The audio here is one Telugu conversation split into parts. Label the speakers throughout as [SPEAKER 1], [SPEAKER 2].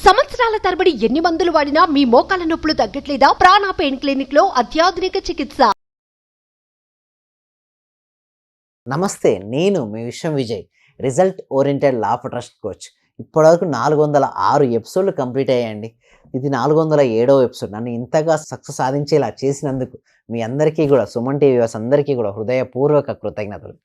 [SPEAKER 1] సంవత్సరాల తరబడి ఎన్ని మందులు వాడినా మీ మోకాల నొప్పులు తగ్గట్లేదా? ప్రాణ పెయిన్ క్లినిక్ లో అత్యాధునిక చికిత్స.
[SPEAKER 2] నమస్తే, నేను మీ విశ్వం Vijay, result oriented law of trust coach. ఇప్పటివరకు 406 ఎపిసోడ్లు కంప్లీట్ అయ్యాయండి. ఇది 407వ ఎపిసోడ్. నన్ను ఇంతగా సక్సెస్ సాధించేలా చేసినందుకు మీ అందరికీ కూడా, సుమన్ టీవీ వ్యూవర్స్ అందరికీ కూడా హృదయపూర్వక కృతజ్ఞతలు.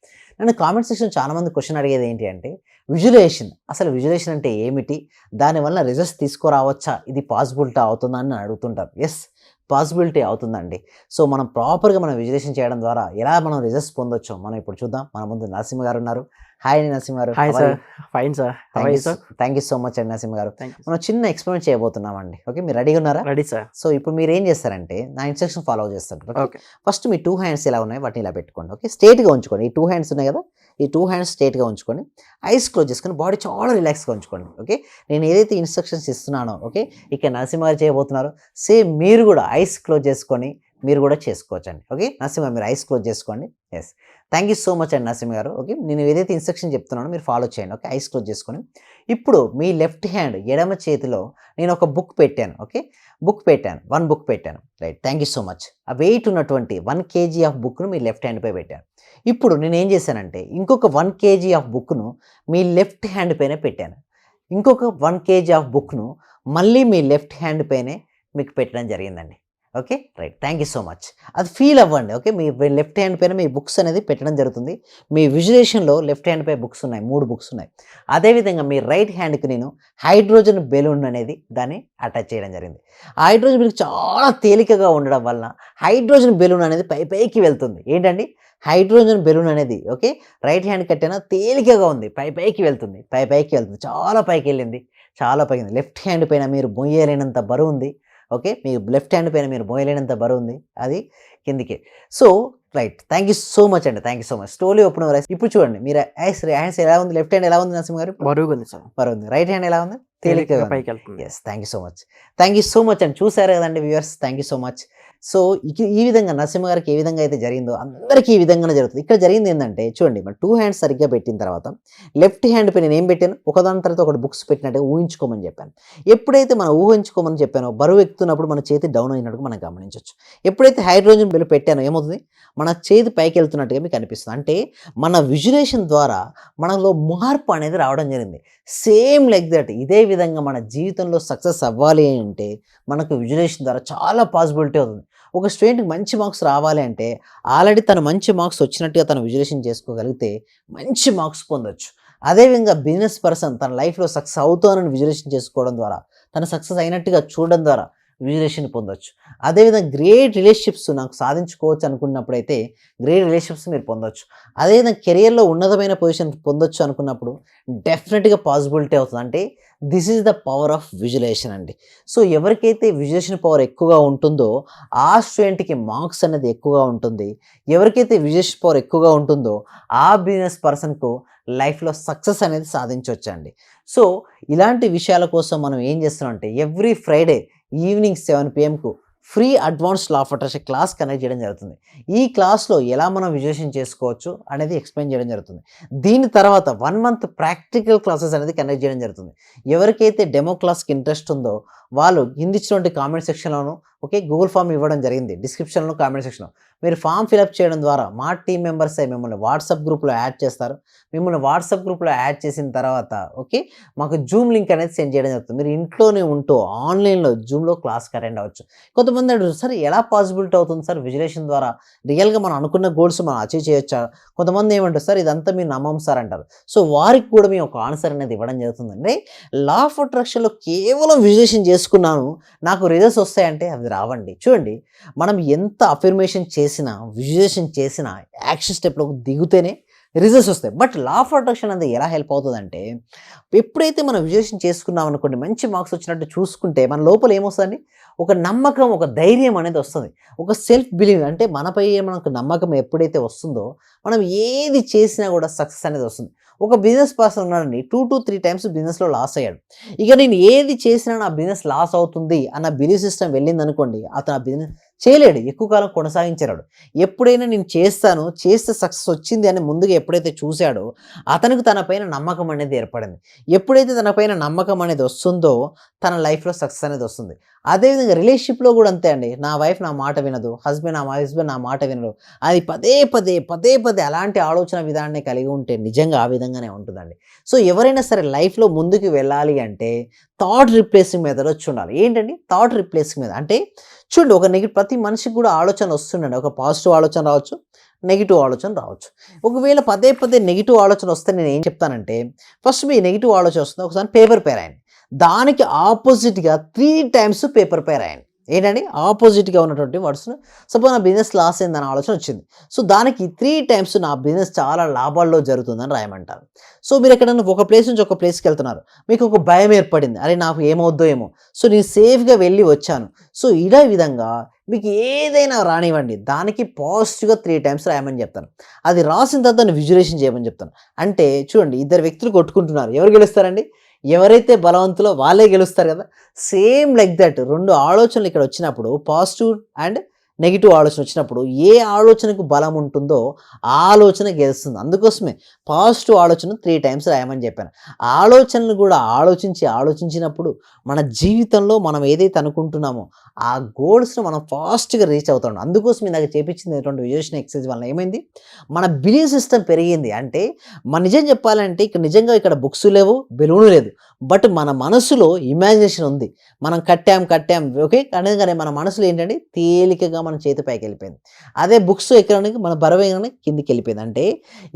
[SPEAKER 2] నన్ను కామెంట్ సెక్షన్ చాలామంది క్వశ్చన్ అడిగేది ఏంటి అంటే, విజువలైజేషన్, అసలు విజువలైజేషన్ అంటే ఏమిటి, దానివల్ల రిజల్ట్స్ తీసుకురావచ్చా, ఇది పాసిబిలిటీ అవుతుందా అని అడుగుతుంటారు. ఎస్, పాసిబిలిటీ అవుతుందండి. సో మనం ప్రాపర్గా మనం విజువలైజేషన్ చేయడం ద్వారా ఎలా మనం రిజల్ట్స్ పొందొచ్చో మనం ఇప్పుడు చూద్దాం. మన ముందు నరసింహ గారు ఉన్నారు. హాయ్ అండి నరసింహ గారు.
[SPEAKER 3] Hi sir. Fine sir.
[SPEAKER 2] Thank you so much అండి నరసింహ గారు. మనం చిన్న ఎక్స్పెరిమెంట్ చేయబోతున్నామండి. ఓకే, మీరు రెడీగా ఉన్నారా?
[SPEAKER 3] Ready sir.
[SPEAKER 2] సో ఇప్పుడు మీరు ఏం చేస్తారంటే నా ఇన్స్ట్రక్షన్ ఫాలో చేస్తారు. ఓకే, ఫస్ట్ మీ 2 హ్యాండ్స్ ఎలా ఉన్నాయి వాటిని ఇలా పెట్టుకోండి. ఓకే, స్ట్రేట్గా ఉంచుకోండి. ఈ 2 హ్యాండ్స్ ఉన్నాయి కదా, ఈ 2 హ్యాండ్స్ స్ట్రేట్గా ఉంచుకొని ఐస్ క్లోజ్ చేసుకొని బాడీ చాలా రిలాక్స్గా ఉంచుకోండి. ఓకే, నేను ఏదైతే ఇన్స్ట్రక్షన్స్ ఇస్తున్నానో, ఓకే, ఇక్కడ నరసింహ గారు చేయబోతున్నారు. సేమ్ మీరు కూడా ఐస్ క్లోజ్ చేసుకొని మీరు కూడా చేసుకోవచ్చండి. ఓకే, నరసింహ మీరు ఐస్ క్లోజ్ చేసుకోండి. Yes, thank you so much అండి నరసింహ గారు. ఓకే, నేను ఏదైతే ఇన్స్ట్రక్షన్ చెప్తున్నానో మీరు ఫాలో చేయండి. ఓకే, ఐస్ క్లోజ్ చేసుకొని ఇప్పుడు మీ లెఫ్ట్ హ్యాండ్ ఎడమ చేతిలో నేను ఒక బుక్ పెట్టాను. ఓకే, బుక్ పెట్టాను, 1 బుక్ పెట్టాను. Right, thank you so much. ఆ వెయిట్ ఉన్నటువంటి 1 kg ఆఫ్ బుక్ను మీ లెఫ్ట్ హ్యాండ్ పై పెట్టాను. ఇప్పుడు నేను ఏం చేశానంటే ఇంకొక 1 kg ఆఫ్ బుక్ను మీ లెఫ్ట్ హ్యాండ్ పైన పెట్టాను. ఇంకొక 1 kg ఆఫ్ బుక్ను మళ్ళీ మీ లెఫ్ట్ హ్యాండ్ పైనే మీకు పెట్టడం జరిగిందండి. Okay, right, thank you so much. అది ఫీల్ అవ్వండి. ఓకే, మీ లెఫ్ట్ హ్యాండ్ పైన మీ బుక్స్ అనేది పెట్టడం జరుగుతుంది. మీ విజువలైజేషన్లో లెఫ్ట్ హ్యాండ్ పై బుక్స్ ఉన్నాయి, 3 బుక్స్ ఉన్నాయి. అదేవిధంగా మీ రైట్ హ్యాండ్కి నేను హైడ్రోజన్ బెలూన్ అనేది దాన్ని అటాచ్ చేయడం జరిగింది. ఆ హైడ్రోజన్ బెలూన్ చాలా తేలికగా ఉండడం వలన హైడ్రోజన్ బెలూన్ అనేది పైకి వెళ్తుంది. ఏంటండి, హైడ్రోజన్ బెలూన్ అనేది ఓకే రైట్ హ్యాండ్ కట్టేనా తేలికగా ఉంది, పైకి వెళ్తుంది, పైకి వెళ్తుంది, చాలా పైకి వెళ్ళింది, చాలా పైకి. లెఫ్ట్ హ్యాండ్ పైన మీరు మొయ్యలేనంత బరువు ఉంది. ఓకే, మీ లెఫ్ట్ హ్యాండ్ పైన మీరు మోయలేనంత బరువు ఉంది, అది కిందికి. So right, thank you so much అండి, thank you so much. Slowly open your eyes. ఇప్పుడు చూడండి మీరు హ్యాండ్స్ ఎలా ఉంది, లెఫ్ట్ హ్యాండ్ ఎలా ఉంది నరసింహ గారు?
[SPEAKER 3] బరువుగా ఉంది సార్.
[SPEAKER 2] బరువు ఉంది. రైట్ హ్యాండ్ ఎలా ఉంది? తేలికగా
[SPEAKER 3] పైకి వెళ్తుంది.
[SPEAKER 2] Yes, thank you so much, thank you so much అండి. చూసారు కదండి viewers, thank you so much. So ఈ విధంగా నరసింహ గారికి ఏ విధంగా అయితే జరిగిందో అందరికీ ఈ విధంగానే జరుగుతుంది. ఇక్కడ జరిగింది ఏంటంటే చూడండి, మన 2 హ్యాండ్స్ సరిగ్గా పెట్టిన తర్వాత లెఫ్ట్ హ్యాండ్ పై నేను ఏం పెట్టాను, ఒకదాని తర్వాత ఒకటి బుక్స్ పెట్టినట్టుగా ఊహించుకోమని చెప్పాను. ఎప్పుడైతే మనం ఊహించుకోమని చెప్పానో బరువు ఎక్కుతున్నప్పుడు మన చేతి డౌన్ అయినట్టుగా మనం గమనించవచ్చు. ఎప్పుడైతే హైడ్రోజన్ బెలూన్ పెట్టానో ఏమవుతుంది, మన చేతి పైకి వెళ్తున్నట్టుగా మీకు అనిపిస్తుంది. అంటే మన విజువలైజేషన్ ద్వారా మనలో మార్పు అనేది రావడం జరిగింది. Same like that. ఇదే విధంగా మన జీవితంలో సక్సెస్ అవ్వాలి అంటే మనకు విజువలైజేషన్ ద్వారా చాలా పాసిబిలిటీ అవుతుంది. ఒక స్టూడెంట్కి మంచి మార్క్స్ రావాలి అంటే ఆల్రెడీ తను మంచి మార్క్స్ వచ్చినట్టుగా తను విజువలైజేషన్ చేసుకోగలిగితే మంచి మార్క్స్ పొందొచ్చు. అదేవిధంగా బిజినెస్ పర్సన్ తన లైఫ్లో సక్సెస్ అవుతానని విజువలైజేషన్ చేసుకోవడం ద్వారా, తను సక్సెస్ అయినట్టుగా చూడడం ద్వారా విజువలైజేషన్ పొందొచ్చు. అదేవిధంగా గ్రేట్ రిలేషన్షిప్స్ నాకు సాధించుకోవచ్చు అనుకున్నప్పుడైతే గ్రేట్ రిలేషన్షిప్స్ మీరు పొందొచ్చు. అదేవిధంగా కెరియర్లో ఉన్నతమైన పొజిషన్ పొందొచ్చు అనుకున్నప్పుడు డెఫినెట్గా పాసిబిలిటీ అవుతుంది. అంటే this is the power of visualisation అండి. సో ఎవరికైతే విజువలైజేషన్ పవర్ ఎక్కువగా ఉంటుందో ఆ స్టూడెంట్కి మార్క్స్ అనేది ఎక్కువగా ఉంటుంది. ఎవరికైతే విజువలైజేషన్ పవర్ ఎక్కువగా ఉంటుందో ఆ బిజినెస్ పర్సన్కు లైఫ్లో సక్సెస్ అనేది సాధించవచ్చండి. సో ఇలాంటి విషయాల కోసం మనం ఏం చేస్తున్నాం అంటే every Friday evening 7 PM free advanced law of attraction class connect చేయడం జరుగుతుంది. ఈ క్లాస్లో ఎలా మనం విజువలైజేషన్ చేసుకోవచ్చు అనేది ఎక్స్ప్లెయిన్ చేయడం జరుగుతుంది. దీని తర్వాత 1 month ప్రాక్టికల్ క్లాసెస్ అనేది కనెక్ట్ చేయడం జరుగుతుంది. ఎవరికైతే డెమో క్లాస్కి ఇంట్రెస్ట్ ఉందో వాళ్ళు కిందిచ్చినటువంటి కామెంట్ సెక్షన్లోను ఓకే గూగుల్ ఫామ్ ఇవ్వడం జరిగింది, డిస్క్రిప్షన్లో కామెంట్ సెక్షన్లో మీరు ఫామ్ ఫిలప్ చేయడం ద్వారా మా టీం మెంబర్స్ అయి మిమ్మల్ని వాట్సాప్ గ్రూప్లో యాడ్ చేస్తారు. మిమ్మల్ని వాట్సాప్ గ్రూప్లో యాడ్ చేసిన తర్వాత ఓకే మాకు జూమ్ లింక్ అనేది సెండ్ చేయడం జరుగుతుంది. మీరు ఇంట్లోనే ఉంటూ ఆన్లైన్లో జూమ్లో క్లాస్కి అటెండ్ అవ్వచ్చు. కొంతమంది అడుగుతారు, సార్ ఎలా పాసిబిలిటీ అవుతుంది సార్ విజువలైజేషన్ ద్వారా రియల్గా మనం అనుకున్న గోల్స్ మనం అచీవ్ చేయొచ్చా? కొంతమంది ఏమంటారు, సార్ ఇదంతా మీరు నమ్మం సార్ అంటారు. సో వారికి కూడా మేము ఒక ఆన్సర్ అనేది ఇవ్వడం జరుగుతుందండి. లా ఆఫ్ అట్రాక్షన్లో కేవలం విజువలైజేషన్ చేసుకున్నాను నాకు రిజల్ట్స్ వస్తాయంటే అవి రావండి. చూడండి, మనం ఎంత అఫర్మేషన్ చేసినా విజువలైజేషన్ చేసినా యాక్షన్ స్టెప్లోకి దిగుతేనే రిజల్ట్స్ వస్తాయి. బట్ లా ఆఫ్ అట్రాక్షన్ అనేది ఎలా హెల్ప్ అవుతుందంటే ఎప్పుడైతే మనం విజువలైజేషన్ చేసుకున్నాం అనుకోండి, మంచి మార్క్స్ వచ్చినట్టు చూసుకుంటే మన లోపల ఏమొస్తుందండి, ఒక నమ్మకం, ఒక ధైర్యం అనేది వస్తుంది. ఒక సెల్ఫ్ బిలీవ్, అంటే మనపై మనకు నమ్మకం ఎప్పుడైతే వస్తుందో మనం ఏది చేసినా కూడా సక్సెస్ అనేది వస్తుంది. ఒక బిజినెస్ పర్సన్ ఉన్నాడండి, 2 to 3 times బిజినెస్లో లాస్ అయ్యాడు. ఇక నేను ఏది చేసినా నా బిజినెస్ లాస్ అవుతుంది అన్న బిలీవ్ సిస్టమ్ వెళ్ళింది అనుకోండి, అతను ఆ బిజినెస్ చేయలేడు, ఎక్కువ కాలం కొనసాగించలేడు. ఎప్పుడైనా నేను చేస్తే సక్సెస్ వచ్చింది అని ముందుగా ఎప్పుడైతే చూశాడో అతనికి తన పైన నమ్మకం అనేది ఏర్పడింది. ఎప్పుడైతే తన పైన నమ్మకం అనేది వస్తుందో తన లైఫ్లో సక్సెస్ అనేది వస్తుంది. అదేవిధంగా రిలేషన్షిప్లో కూడా అంతే అండి. నా వైఫ్ నా మాట వినదు, హస్బెండ్ నా మాట వినడు, అది పదే పదే అలాంటి ఆలోచన విధానాన్ని కలిగి ఉంటే నిజంగా ఆ విధంగానే ఉంటుందండి. సో ఎవరైనా సరే లైఫ్లో ముందుకు వెళ్ళాలి అంటే థాట్ రిప్లేసింగ్ మెథడ్ వచ్చి ఉండాలి. ఏంటండి థాట్ రిప్లేసింగ్ మెథడ్ అంటే? చూడండి, ఒక ప్రతి మనిషికి కూడా ఆలోచన వస్తుందండి. ఒక పాజిటివ్ ఆలోచన రావచ్చు, నెగిటివ్ ఆలోచన రావచ్చు. ఒకవేళ పదే నెగిటివ్ ఆలోచన వస్తే నేను ఏం చెప్తానంటే, ఫస్ట్ మీ నెగిటివ్ ఆలోచన వస్తుంది, ఒకసారి పేపర్ పై రాయండి. దానికి ఆపోజిట్గా 3 టైమ్స్ పేపర్ పై రాయండి. ఏంటండి ఆపోజిట్గా ఉన్నటువంటి వర్డ్స్ను. సపోజ్ నా బిజినెస్ లాస్ అయిందని ఆలోచన వచ్చింది, సో దానికి 3 టైమ్స్ నా బిజినెస్ చాలా లాభాల్లో జరుగుతుందని రాయమంటారు. సో మీరు ఎక్కడన్నా ఒక ప్లేస్ నుంచి ఒక ప్లేస్కి వెళ్తున్నారు, మీకు ఒక భయం ఏర్పడింది, అరే నాకు ఏమవుద్దో ఏమో, సో నేను సేఫ్గా వెళ్ళి వచ్చాను. సో ఇదే విధంగా మీకు ఏదైనా రానివ్వండి, దానికి పాజిటివ్గా 3 టైమ్స్ రాయమని చెప్తాను. అది రాసిన తర్వాత దాన్ని విజువలైజేషన్ చేయమని చెప్తాను. అంటే చూడండి, 2 వ్యక్తులు కొట్టుకుంటున్నారు, ఎవరు గెలుస్తారండి? ఎవరైతే బలవంతులో వాళ్ళే గెలుస్తారు కదా. సేమ్ లైక్ దట్ 2 ఆలోచనలు ఇక్కడ వచ్చినప్పుడు, పాజిటివ్ అండ్ నెగిటివ్ ఆలోచన వచ్చినప్పుడు ఏ ఆలోచనకు బలం ఉంటుందో ఆ ఆలోచన గెలుస్తుంది. అందుకోసమే పాజిటివ్ ఆలోచన 3 టైమ్స్ రాయమని చెప్పాను. ఆలోచనలు కూడా ఆలోచించినప్పుడు మన జీవితంలో మనం ఏదైతే అనుకుంటున్నామో ఆ గోల్స్ను మనం ఫాస్ట్గా రీచ్ అవుతాం. అందుకోసం నాకు చేపించినటువంటి విజువలైజేషన్ ఎక్సర్సైజ్ వల్ల ఏమైంది, మన బిలీఫ్ సిస్టమ్ పెరిగింది. అంటే మన నిజం చెప్పాలంటే ఇక్కడ బుక్స్ లేవు, బెలూన్ లేదు, బట్ మన మనసులో ఇమాజినేషన్ ఉంది. మనం కట్టాం ఓకే, అనగానే మన మనసులో ఏంటంటే తేలికగా మన చేతి పైకి వెళ్ళిపోయింది. అదే బుక్స్ ఎక్కడానికి మన బరువు కిందికి వెళ్ళిపోయింది. అంటే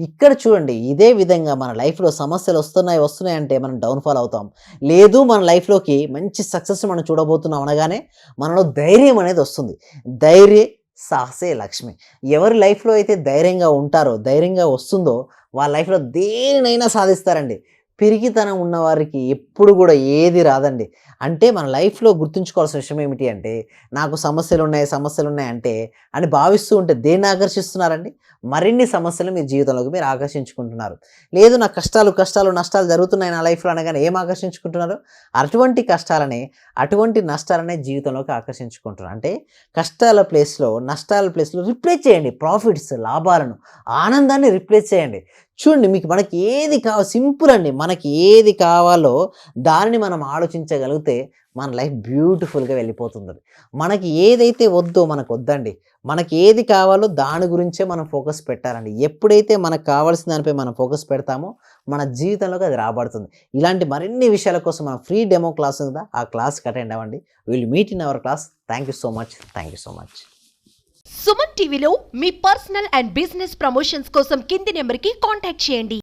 [SPEAKER 2] ఇక్కడ చూడండి, ఇదే విధంగా మన లైఫ్లో సమస్యలు వస్తున్నాయి అంటే మనం డౌన్ఫాల్ అవుతాం. లేదు, మన లైఫ్లోకి మంచి సక్సెస్ మనం చూడబోతున్నాం అనగానే మనలో ధైర్యం అనేది వస్తుంది. సాహసే లక్ష్మి. ఎవరి లైఫ్లో అయితే ధైర్యంగా ఉంటారో, ధైర్యంగా వస్తుందో వాళ్ళ లైఫ్లో దేనినైనా సాధిస్తారండి. పిరికితనం ఉన్నవారికి ఎప్పుడు కూడా ఏది రాదండి. అంటే మన లైఫ్లో గుర్తుంచుకోవాల్సిన విషయం ఏమిటి అంటే, నాకు సమస్యలు ఉన్నాయి అంటే అని భావిస్తూ ఉంటే దేన్ని ఆకర్షిస్తున్నారండి? మరిన్ని సమస్యలు మీ జీవితంలోకి మీరు ఆకర్షించుకుంటున్నారు. లేదు, నాకు కష్టాలు నష్టాలు జరుగుతున్నాయి నా లైఫ్లో అనగానే ఏం ఆకర్షించుకుంటున్నారు? అటువంటి కష్టాలనే, అటువంటి నష్టాలనే జీవితంలోకి ఆకర్షించుకుంటున్నారు. అంటే నష్టాల ప్లేస్లో రిప్లేస్ చేయండి ప్రాఫిట్స్, లాభాలను, ఆనందాన్ని రిప్లేస్ చేయండి. చూడండి, మనకి ఏది సింపుల్ అండి. మనకి ఏది కావాలో దానిని మనం ఆలోచించగలిగితే మన లైఫ్ బ్యూటిఫుల్గా వెళ్ళిపోతుంది. మనకి ఏదైతే వద్దో మనకు వద్దండి. మనకి ఏది కావాలో దాని గురించే మనం ఫోకస్ పెట్టాలండి. ఎప్పుడైతే మనకు కావాల్సిన దానిపై మనం ఫోకస్ పెడతామో మన జీవితంలోకి అది రాబడుతుంది. ఇలాంటి మరిన్ని విషయాల కోసం మనం ఫ్రీ డెమో క్లాస్ ఉందా, ఆ క్లాస్కి అటెండ్ అవ్వండి. Will meet in our class. Thank you so much.
[SPEAKER 1] Suman టీవీలో మీ పర్సనల్ అండ్ బిజినెస్ ప్రమోషన్స్ కోసం కింది నెంబర్కి కాంటాక్ట్ చేయండి.